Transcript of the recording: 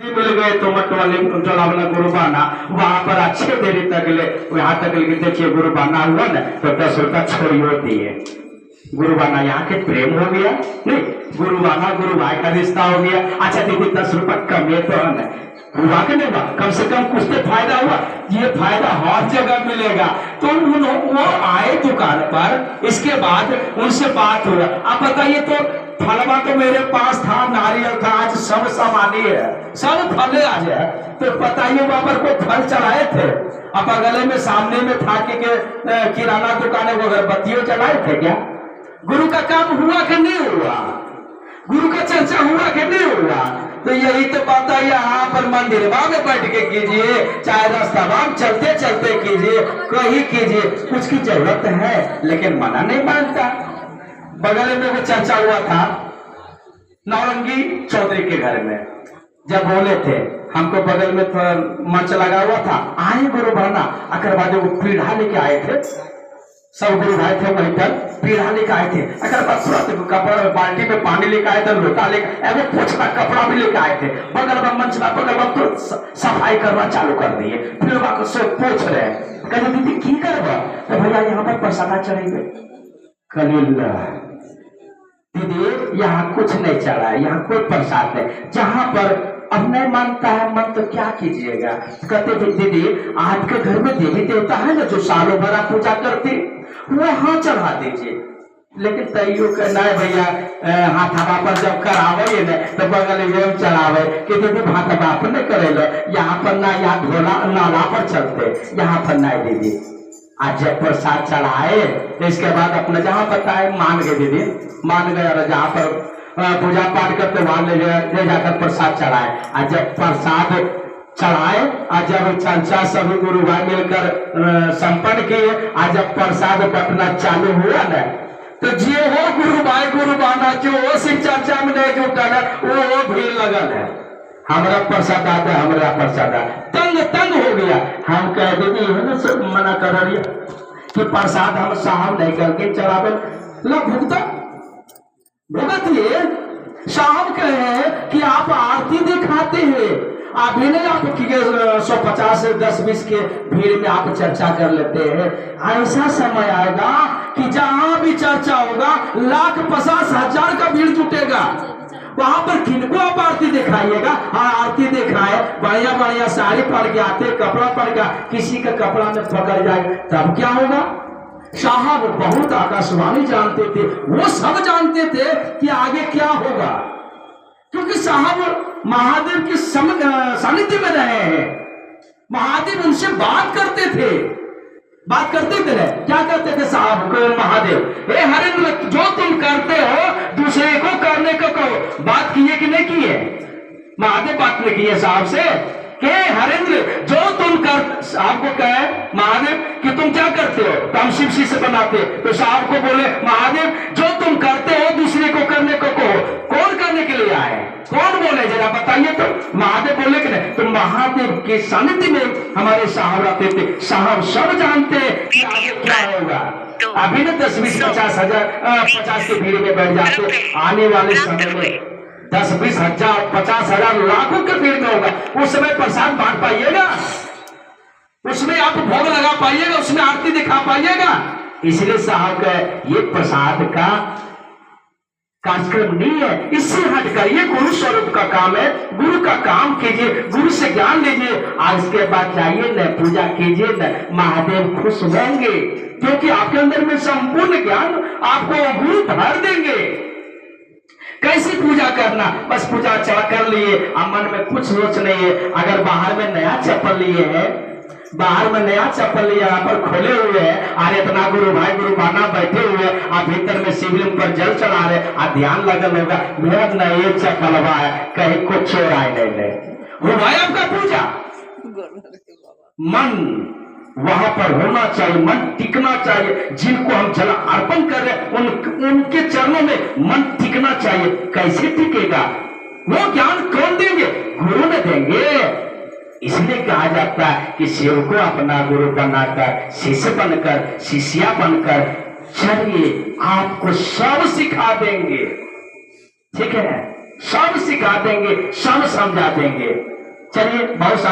मिल गए तो टोला गुरु बाना वहां पर अच्छे देरी तक ले यहाँ तक ले देखिए गुरु बाना हुआ ना तो 10 रुपया छोड़ियो दिए। गुरु बाना यहाँ के प्रेम हो गया नहीं, गुरु बाना गुरु भाई का रिश्ता हो गया। अच्छा दीदी 10 रुपया कम है तो है हुआ कि नहीं हुआ, कम से कम कुछ तो फायदा हुआ। ये फायदा हर जगह मिलेगा। तो वो आए दुकान पर, इसके बाद उनसे बात हुआ। आप बताइए तो फलवा तो मेरे पास था, नारियल था, आज सब सामानी है, सब फल आज है। तो बताइए वहां पर कोई फल चढ़ाए थे? अब अगले में सामने में था कि किराना दुकान वो अगरबत्तियों चढ़ाए थे क्या? गुरु का काम हुआ कि नहीं हुआ? गुरु का चर्चा हुआ कि नहीं हुआ? तो यही तो बात है। यहाँ पर मंदिर में बैठ के कीजिए, चाहे रास्ता में चलते चलते कीजिए, कहीं कीजिए, कुछ की जरूरत है लेकिन मना नहीं मानता। बगल में वो चर्चा हुआ था नौरंगी चौधरी के घर में, जब बोले थे हमको बगल में थोड़ा मंच लगा हुआ था, आए गुरु बहना अगर बाद वो पीढ़ा लेके आए थे, सब गुरु भाई थे वहीं पर, पीढ़ा लेके आए थे। अगर बात कपड़ा बाल्टी में पानी लेके आए थे, लोटा लेके पोछा कपड़ा भी लेके आए थे। बगल में मंच बगल में तो सफाई करना चालू कर दिए, फिर वहां सब पोछ रहे। कहते दीदी की करवा? तो भैया यहाँ पर प्रसाद चढ़ेंगे। कलीला दीदी यहाँ कुछ नहीं चढ़ा है, यहाँ कोई प्रसाद नहीं। जहाँ पर अब नहीं मानता है मन तो क्या कीजिएगा। कहते दीदी आपके घर में देवी देवता है ना जो सालों भर आप पूजा करते, वो हाँ चढ़ा दीजिए। लेकिन तैयो कहना है भैया हाथ हवा पर जब करावे न तो बगल में चढ़ावे कि दीदी हाथ हवा पर नहीं करे लो, यहाँ पर ना, यहाँ ढोला नाला पर चलते, यहाँ पर नहीं दीदी। आज जब प्रसाद चढ़ाए तो इसके बाद अपना जहाँ पता है मान गए दीदी, मान गए और जहाँ पर पूजा पाठ करते वहां ले जाकर प्रसाद चढ़ाए। आज जब प्रसाद चढ़ाए, आज जब चर्चा सभी गुरु भाई मिलकर संपन्न किए, आज जब प्रसाद बटना चालू हुआ न तो जो हो गुरु भाई गुरु बहना जो हो शिव चर्चा में नहीं जो कर वो भीड़ लगल है। हमारा प्रसाद आता, हमारा प्रसाद तंग हो गया। हम कह देते है ना सब मना कर रही है कि प्रसाद हम साहब नहीं करके चढ़ावे लो भुगत ये साहब कहे कि आप आरती दिखाते हैं, आप भी नहीं आप 150 से 10-20 के भीड़ में आप चर्चा कर लेते हैं। ऐसा समय आएगा कि जहां भी चर्चा होगा 1,50,000 का भीड़ जुटेगा। वहां पर किनको आप आरती दिखाइएगा? और आरती दिखाए बढ़िया बढ़िया साड़ी पहन के आते, कपड़ा पहन के, किसी का कपड़ा में पकड़ जाए तब क्या होगा? साहब बहुत आकाशवाणी जानते थे, वो सब जानते थे कि आगे क्या होगा, क्योंकि साहब महादेव के सानिध्य में रहे हैं। महादेव उनसे बात करते थे ना? क्या करते थे साहब को? महादेव हे हरेंद्र जो तुम करते हो दूसरे को करने को कहो। बात किए कि नहीं किए? महादेव बात नहीं किए साहब से के हरेंद्र जो तुम कर, साहब को कहे महादेव कि तुम क्या करते हो? तो हम शिव से बनाते, तो साहब को बोले महादेव जो तुम करते हो दूसरे को करने को कहो। कौन करने के लिए आए? कौन बोले जरा बताइए तो? महादेव बोले कि नहीं, तो महादेव के सानिध्य में हमारे साहब रहते थे। साहब सब जानते कि आगे क्या होगा। अभी ना 10-20-50,000 के भीड़ में बैठ जाते, आने वाले समय में 10-20,000 50,000 लाखों के भीड़ में होगा। उस समय प्रसाद बांट पाइएगा? उसमें आप भोग लगा पाइएगा? उसमें आरती दिखा पाइएगा? इसलिए साहब का ये प्रसाद का कार्यक्रम नहीं है, इससे हटकर ये गुरु स्वरूप का काम है। गुरु का काम कीजिए, गुरु से ज्ञान लीजिए, आज के बाद जाइए न पूजा कीजिए न, महादेव खुश होंगे क्योंकि आपके अंदर में संपूर्ण ज्ञान आपको गुरु भर देंगे। कैसी पूजा करना? बस पूजा चढ़ा कर लिए, मन में कुछ सोच नहीं है। अगर बाहर में नया चप्पल लिए है, बाहर में नया चप्पल लिए यहाँ पर खोले हुए हैं, और इतना गुरु भाई गुरु बहना बैठे हुए, आप भीतर में शिवलिंग पर जल चढ़ा रहे, आप ध्यान लगल होगा मेरा नए चप्पल है, कहीं कुछ चोर आए नहीं हुआ है आपका पूजा। मन वहां पर होना चाहिए, मन टिकना चाहिए। जिनको हम जल अर्पण कर रहे उनके चरणों में मन टिकना चाहिए। कैसे टिकेगा? वो ज्ञान कौन देंगे? गुरु ने देंगे। इसलिए कहा जाता है कि शिव को अपना गुरु बनाकर, शिष्य बनकर, शिष्या बनकर चलिए, आपको सब सिखा देंगे। ठीक है? सब सिखा देंगे, सब समझा देंगे। चलिए बहुत सारे